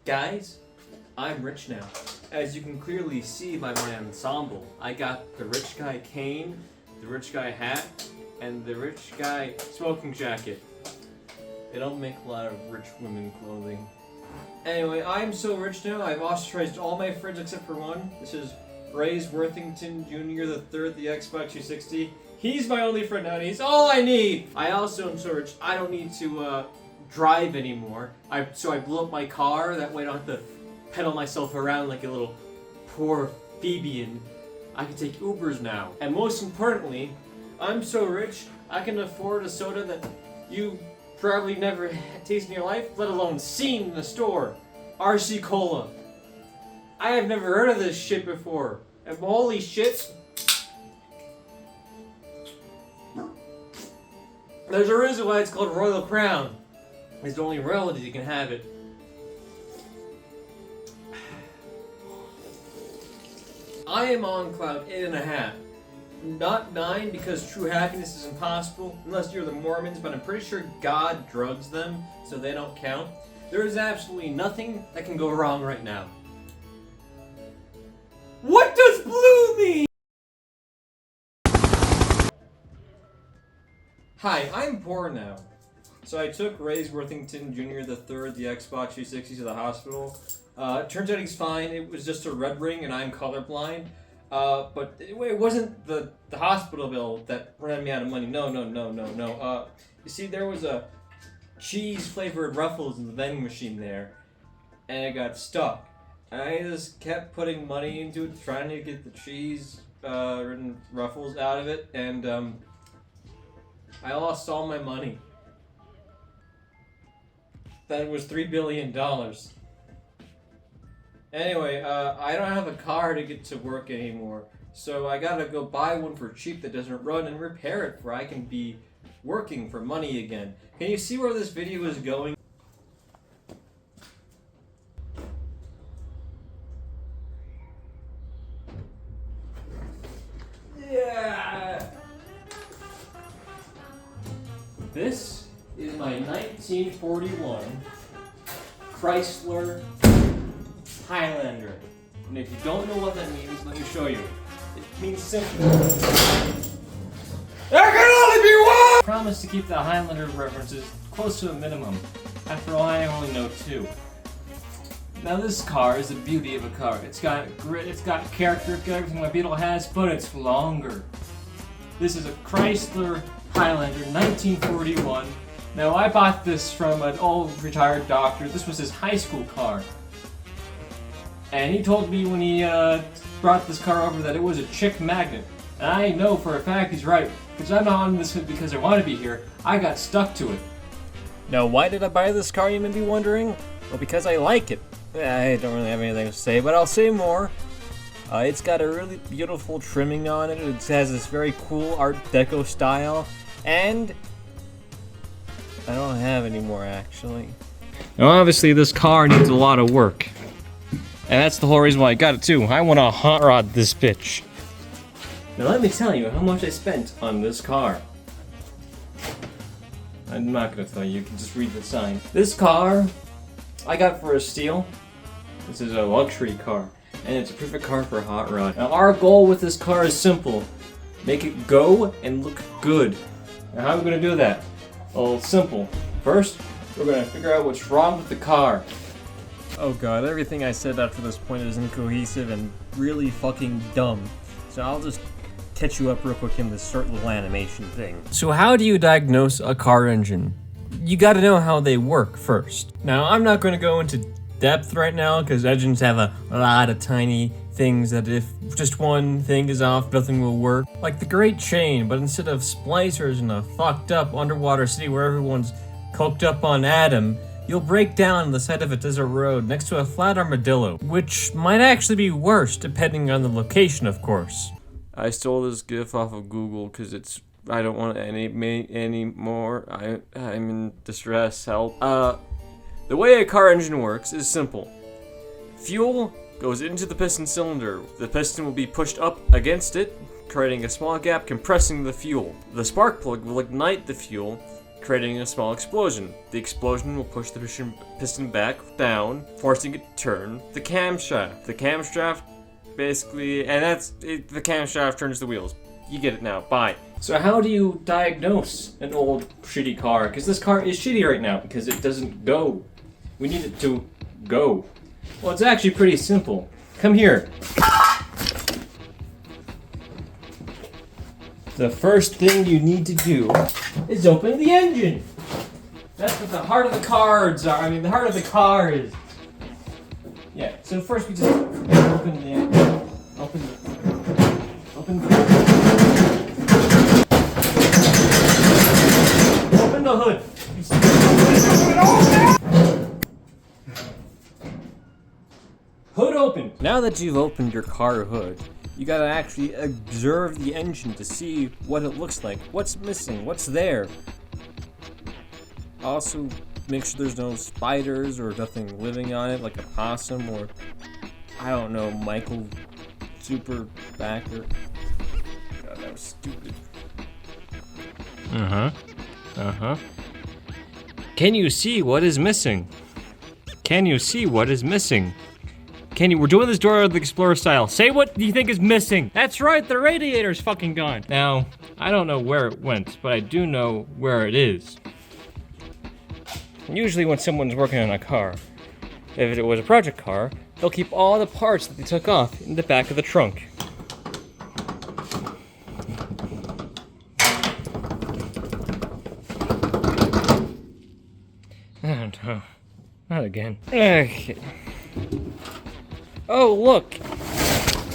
Guys, I'm rich now. As you can clearly see by my ensemble, I got the rich guy cane, the rich guy hat, and the rich guy smoking jacket. They don't make a lot of rich women clothing. Anyway, I'm so rich now, I've ostracized all my friends except for one. This is Ray's Worthington Jr. the Third, the Xbox 360. He's my only friend now, and he's all I need! I also am so rich, I don't need to, drive anymore. So I blew up my car, that way I don't have to pedal myself around like a little poor Phoebean. I can take Ubers now. And most importantly, I'm so rich, I can afford a soda that you probably never tasted in your life, let alone seen in the store. RC Cola. I have never heard of this shit before. And holy shit. There's a reason why it's called Royal Crown. It's the only royalty you can have it. I am on cloud 8.5. Not 9 because true happiness is impossible unless you're the Mormons, but I'm pretty sure God drugs them, so they don't count. There is absolutely nothing that can go wrong right now. What does blue mean? Hi, I'm poor now. So I took Ray's Worthington Jr. the Third, the Xbox 360 to the hospital. Turns out he's fine. It was just a red ring and I'm colorblind. But it wasn't the hospital bill that ran me out of money. No. You see, there was a cheese-flavored Ruffles in the vending machine there, and it got stuck. And I just kept putting money into it, trying to get the cheese-ridden Ruffles out of it, and I lost all my money. That was $3 billion. Anyway, I don't have a car to get to work anymore, so I gotta go buy one for cheap that doesn't run and repair it where I can be working for money again. Can you see where this video is going? Yeah! This is my 1941 Chrysler Highlander. And if you don't know what that means, let me show you. It means simply, there can only be one! I promise to keep the Highlander references close to a minimum. After all, I only know 2. Now this car is the beauty of a car. It's got grit, it's got character, it's got everything my Beetle has, but it's longer. This is a Chrysler Highlander 1941. Now I bought this from an old retired doctor. This was his high school car. And he told me when he brought this car over that it was a chick magnet. And I know for a fact he's right, because I'm not on this because I want to be here. I got stuck to it. Now why did I buy this car, you may be wondering? Well, because I like it. I don't really have anything to say, but I'll say more. It's got a really beautiful trimming on it. It has this very cool Art Deco style. And I don't have any more, actually. Now obviously this car needs a lot of work. And that's the whole reason why I got it too. I want to hot rod this bitch. Now let me tell you how much I spent on this car. I'm not going to tell you, you can just read the sign. This car, I got for a steal. This is a luxury car, and it's a perfect car for a hot rod. Now our goal with this car is simple. Make it go and look good. Now how are we going to do that? Well, it's simple. First, we're going to figure out what's wrong with the car. Oh god, everything I said up to this point is incohesive and really fucking dumb. So I'll just catch you up real quick in this short little animation thing. So how do you diagnose a car engine? You gotta know how they work first. Now I'm not gonna go into depth right now because engines have a lot of tiny things that if just one thing is off, nothing will work. Like the Great Chain, but instead of splicers in a fucked up underwater city where everyone's coked up on Adam, you'll break down on the side of a desert road next to a flat armadillo, which might actually be worse depending on the location, of course. I stole this GIF off of Google because I don't want any more. I'm in distress. Help. The way a car engine works is simple. Fuel goes into the piston cylinder. The piston will be pushed up against it, creating a small gap compressing the fuel. The spark plug will ignite the fuel, creating a small explosion. The explosion will push the piston back down, forcing it to turn the camshaft. The camshaft basically, and the camshaft turns the wheels. You get it now. Bye. So how do you diagnose an old shitty car? Because this car is shitty right now because it doesn't go. We need it to go. Well, it's actually pretty simple. Come here. The first thing you need to do is open the engine. That's what the heart of the cards are. I mean, the heart of the car is. Yeah, so first we just open the engine. Open the hood. Hood open. Now that you've opened your car hood, you gotta actually observe the engine to see what it looks like, what's missing, what's there. Also, make sure there's no spiders or nothing living on it, like a possum or, I don't know, Michael Super Backer. God, that was stupid. Can you see what is missing? Can you see what is missing? We're doing this Dora the Explorer style. Say what you think is missing. That's right, the radiator's fucking gone. Now, I don't know where it went, but I do know where it is. Usually when someone's working on a car, if it was a project car, they'll keep all the parts that they took off in the back of the trunk. Oh no, not again. Okay. Oh, look!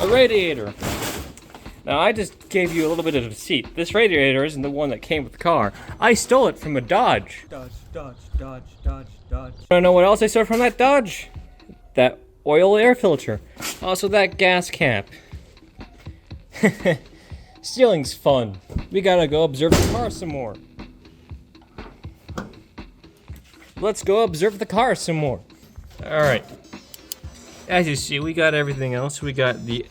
A radiator! Now, I just gave you a little bit of a deceit. This radiator isn't the one that came with the car. I stole it from a Dodge. Dodge. Wanna know what else I stole from that Dodge? That oil air filter. Also, that gas cap. Stealing's fun. We gotta go observe the car some more. Let's go observe the car some more. Alright. As you see, we got everything else. We got the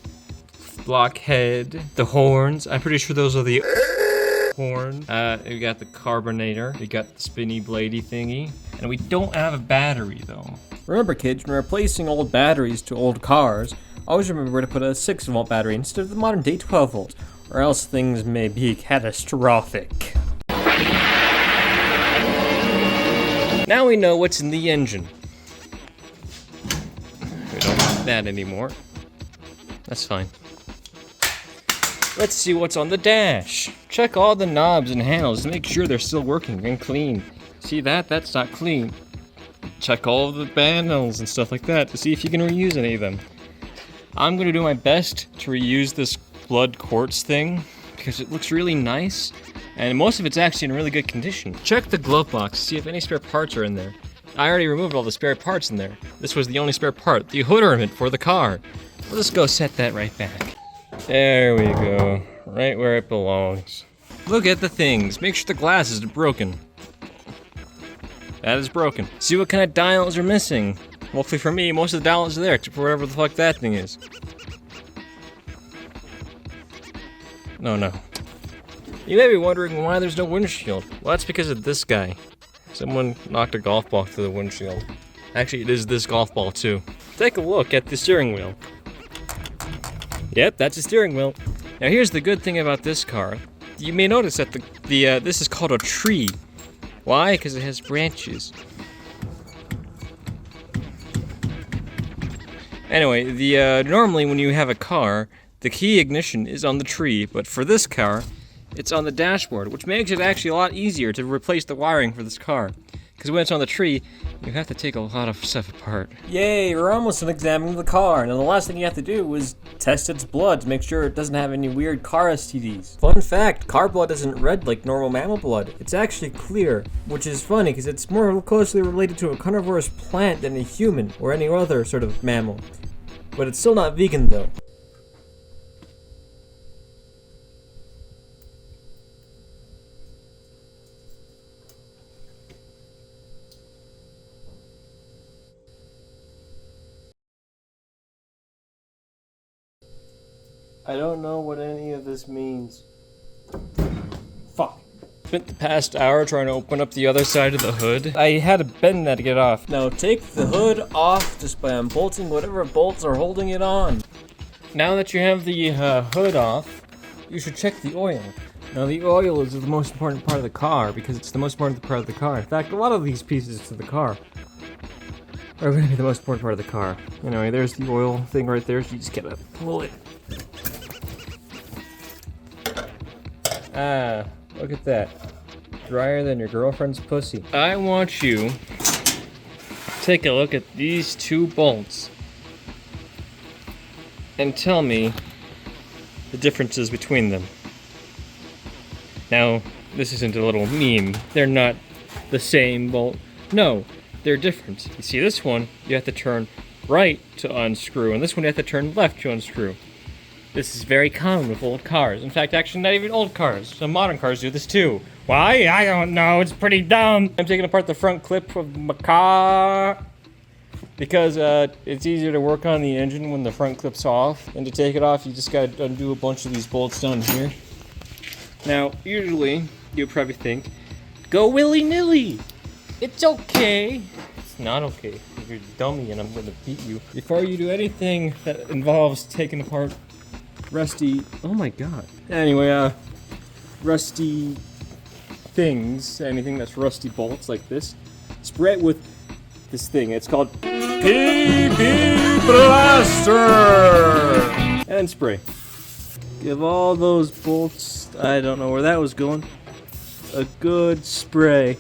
blockhead, the horns. I'm pretty sure those are the horn. We got the carbonator. We got the spinny bladey thingy. And we don't have a battery, though. Remember, kids, when replacing old batteries to old cars, always remember to put a 6-volt battery instead of the modern-day 12-volt, or else things may be catastrophic. Now we know what's in the engine. We don't need that anymore. That's fine. Let's see what's on the dash. Check all the knobs and handles to make sure they're still working and clean. See that? That's not clean. Check all the panels and stuff like that to see if you can reuse any of them. I'm gonna do my best to reuse this blood quartz thing because it looks really nice and most of it's actually in really good condition. Check the glove box to see if any spare parts are in there. I already removed all the spare parts in there. This was the only spare part, the hood ornament for the car. We'll just go set that right back. There we go, right where it belongs. Look at the things, make sure the glass isn't broken. That is broken. See what kind of dials are missing. Hopefully for me, most of the dials are there, except for whatever the fuck that thing is. No. You may be wondering why there's no windshield. Well, that's because of this guy. Someone knocked a golf ball through the windshield. Actually, it is this golf ball too. Take a look at the steering wheel. Yep, that's the steering wheel. Now here's the good thing about this car. You may notice that this is called a tree. Why? Because it has branches. Anyway, normally when you have a car, the key ignition is on the tree, but for this car, it's on the dashboard, which makes it actually a lot easier to replace the wiring for this car. Because when it's on the tree, you have to take a lot of stuff apart. Yay, we're almost done examining the car. Now the last thing you have to do is test its blood to make sure it doesn't have any weird car STDs. Fun fact, car blood isn't red like normal mammal blood. It's actually clear, which is funny because it's more closely related to a carnivorous plant than a human or any other sort of mammal. But it's still not vegan though. I don't know what any of this means. Fuck. Spent the past hour trying to open up the other side of the hood. I had to bend that to get off. Now take the hood off just by unbolting whatever bolts are holding it on. Now that you have the hood off, you should check the oil. Now the oil is the most important part of the car because it's the most important part of the car. In fact, a lot of these pieces to the car are going to be the most important part of the car. Anyway, there's the oil thing right there, so you just gotta pull it. Ah, look at that. Drier than your girlfriend's pussy. I want you to take a look at these two bolts and tell me the differences between them. Now, this isn't a little meme. They're not the same bolt. No, they're different. You see, this one, you have to turn right to unscrew, and this one you have to turn left to unscrew. This is very common with old cars. In fact, actually not even old cars. Some modern cars do this too. Why? I don't know. It's pretty dumb. I'm taking apart the front clip of my car because it's easier to work on the engine when the front clip's off. And to take it off, you just gotta undo a bunch of these bolts down here. Now, usually, you'd probably think, go willy-nilly. It's okay. It's not okay. You're a dummy and I'm gonna beat you. Before you do anything that involves taking apart rusty, oh my god. Anyway, rusty things, anything that's rusty bolts like this, spray it with this thing. It's called PB Blaster! And then spray. Give all those bolts, I don't know where that was going, a good spray.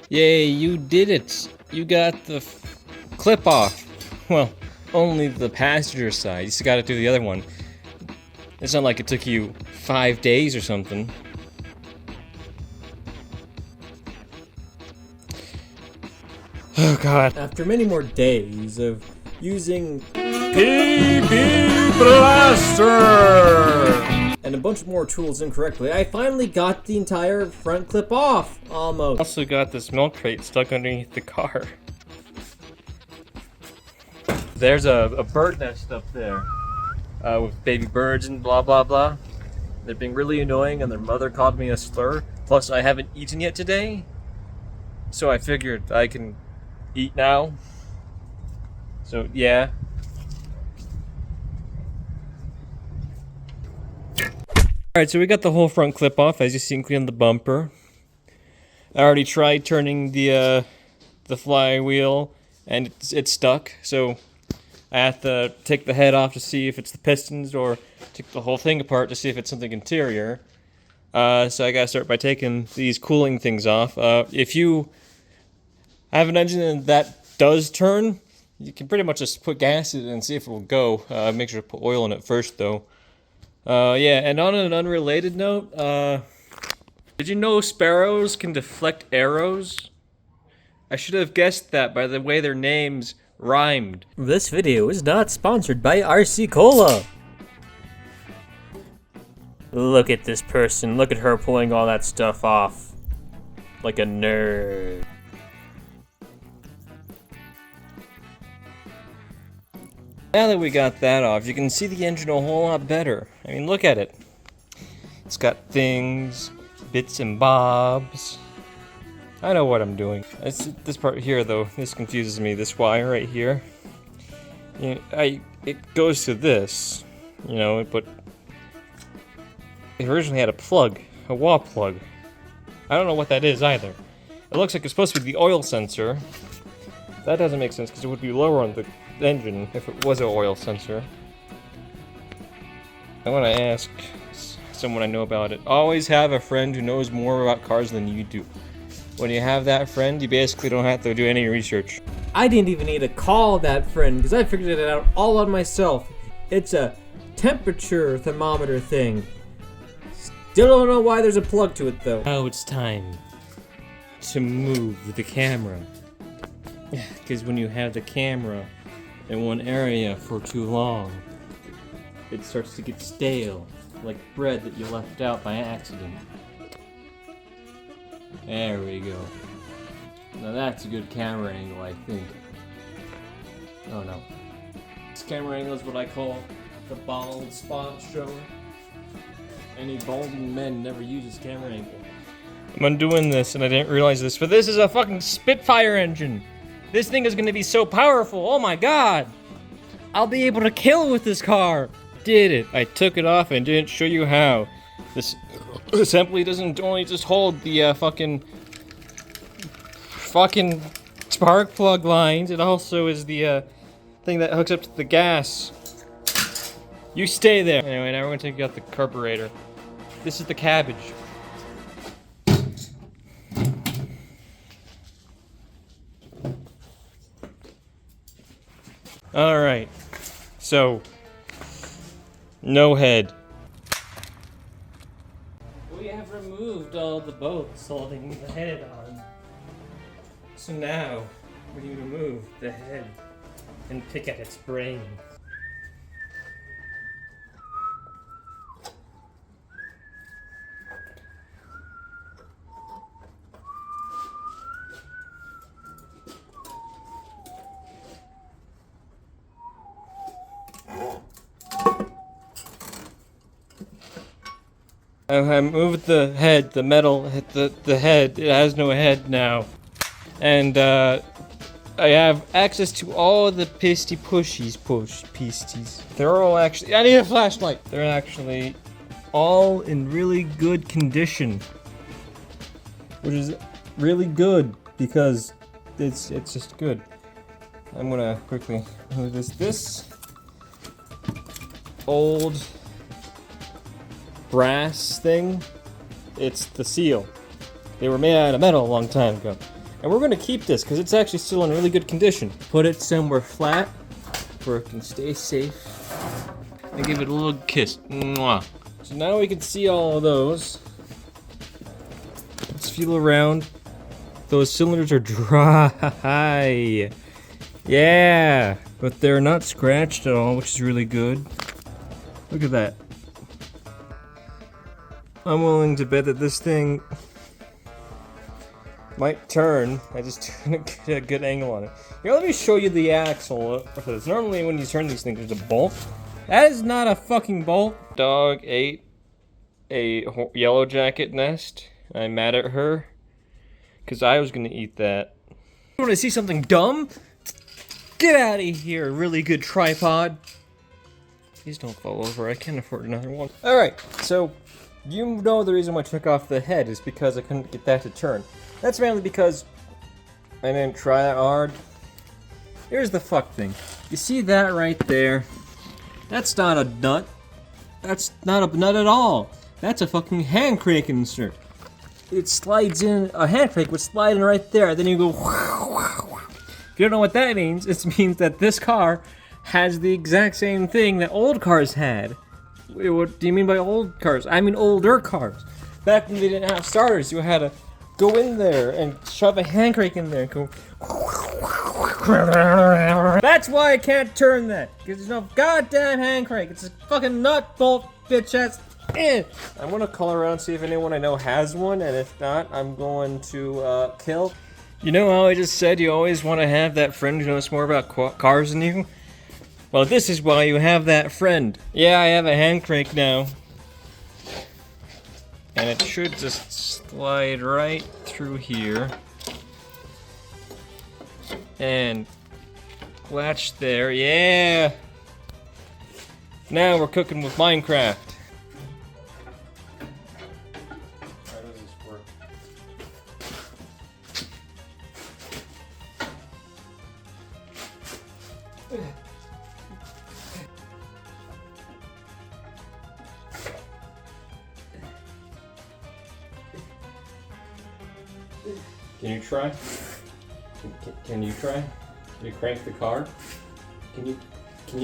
Yay, you did it! You got the clip off. Well, only the passenger side. You just gotta do the other one. It's not like it took you 5 days or something. Oh god. After many more days of using PB Blaster and a bunch more tools incorrectly, I finally got the entire front clip off, almost. Also got this milk crate stuck underneath the car. There's a bird nest up there with baby birds and blah blah blah. They're being really annoying and their mother called me a slur. Plus I haven't eaten yet today, so I figured I can eat now. So yeah. Alright, so we got the whole front clip off, as you see, including the bumper. I already tried turning the flywheel and it's stuck, so I have to take the head off to see if it's the pistons, or take the whole thing apart to see if it's something interior. So I gotta start by taking these cooling things off. If you have an engine that does turn, you can pretty much just put gas in it and see if it will go. Make sure to put oil in it first, though. Yeah, and on an unrelated note, did you know sparrows can deflect arrows? I should have guessed that by the way their names rhymed. This video is not sponsored by RC Cola. Look at this person. Look at her pulling all that stuff off. Like a nerd. Now that we got that off, you can see the engine a whole lot better. I mean, look at it. It's got things, bits and bobs. I know what I'm doing. This part here, though, this confuses me. This wire right here. You know, it goes to this, you know, but it originally had a plug, a wall plug. I don't know what that is either. It looks like it's supposed to be the oil sensor. That doesn't make sense because it would be lower on the engine if it was an oil sensor. I want to ask someone I know about it. Always have a friend who knows more about cars than you do. When you have that friend, you basically don't have to do any research. I didn't even need to call that friend because I figured it out all on myself. It's a temperature thermometer thing. Still don't know why there's a plug to it though. Now it's time to move the camera. Because when you have the camera in one area for too long, it starts to get stale, like bread that you left out by accident. There we go. Now that's a good camera angle, I think. Oh no. This camera angle is what I call the bald spot shower. Any balding men never use his camera angle. I'm undoing this, and I didn't realize this, but this is a fucking Spitfire engine. This thing is gonna be so powerful. Oh my god! I'll be able to kill with this car. Did it? I took it off and didn't show you how. This assembly doesn't only just hold the fucking spark plug lines. It also is the thing that hooks up to the gas. You stay there. Anyway, now we're gonna take out the carburetor. This is the cabbage. Alright, so, no head. We have removed all the bolts holding the head on. So now, we need to remove the head and pick at its brain. I moved the head, the metal, the head. It has no head now. And, I have access to all the pisties. They're all actually, I need a flashlight. They're actually all in really good condition. Which is really good, because it's just good. I'm gonna quickly move this old brass thing, it's the seal. They were made out of metal a long time ago. And we're gonna keep this because it's actually still in really good condition. Put it somewhere flat where it can stay safe. And give it a little kiss. Mwah. So now we can see all of those. Let's feel around. Those cylinders are dry. Yeah, but they're not scratched at all, which is really good. Look at that. I'm willing to bet that this thing might turn. I just didn't get a good angle on it. Here, let me show you the axle. Normally when you turn these things, there's a bolt. That is not a fucking bolt. Dog ate a yellow jacket nest. I'm mad at her because I was gonna eat that. You want to see something dumb? Get out of here, really good tripod. Please don't fall over. I can't afford another one. All right, so you know the reason why I took off the head is because I couldn't get that to turn. That's mainly because I didn't try that hard. Here's the fuck thing. You see that right there? That's not a nut. That's not a nut at all. That's a fucking hand crank insert. It slides in, a hand crank would slide in right there, then you go. If you don't know what that means, it means that this car has the exact same thing that old cars had. What do you mean by old cars? I mean older cars. Back when they didn't have starters, you had to go in there and shove a hand crank in there and go. That's why I can't turn that, because there's no goddamn hand crank. It's a fucking nut bolt, bitch ass. I'm gonna call around, see if anyone I know has one, and if not, I'm going to kill. You know how I just said you always want to have that friend who knows more about cars than you? Well, this is why you have that friend. Yeah, I have a hand crank now. And it should just slide right through here. And latch there, yeah! Now we're cooking with Minecraft. How does this work? Can you try? Can you try? Can you crank the car? Can you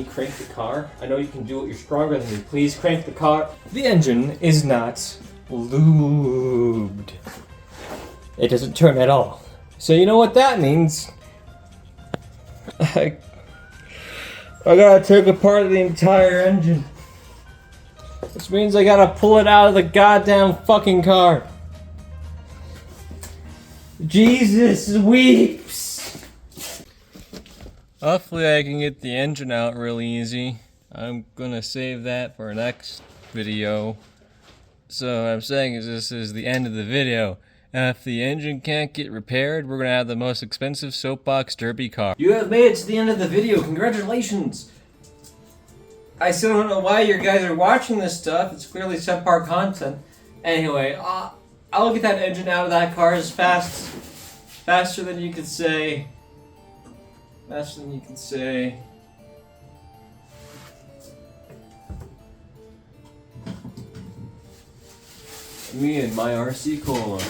crank the car? I know you can do it, you're stronger than me. Please crank the car. The engine is not lubed. It doesn't turn at all. So you know what that means? I gotta take apart the entire engine. Which means I gotta pull it out of the goddamn fucking car. Jesus weeps! Hopefully I can get the engine out really easy. I'm gonna save that for next video. So what I'm saying is this is the end of the video. If the engine can't get repaired, we're gonna have the most expensive soapbox derby car. You have made it to the end of the video. Congratulations! I still don't know why you guys are watching this stuff. It's clearly subpar content. Anyway, I'll get that engine out of that car as faster than you could say. Faster than you could say. Me and my RC Cola.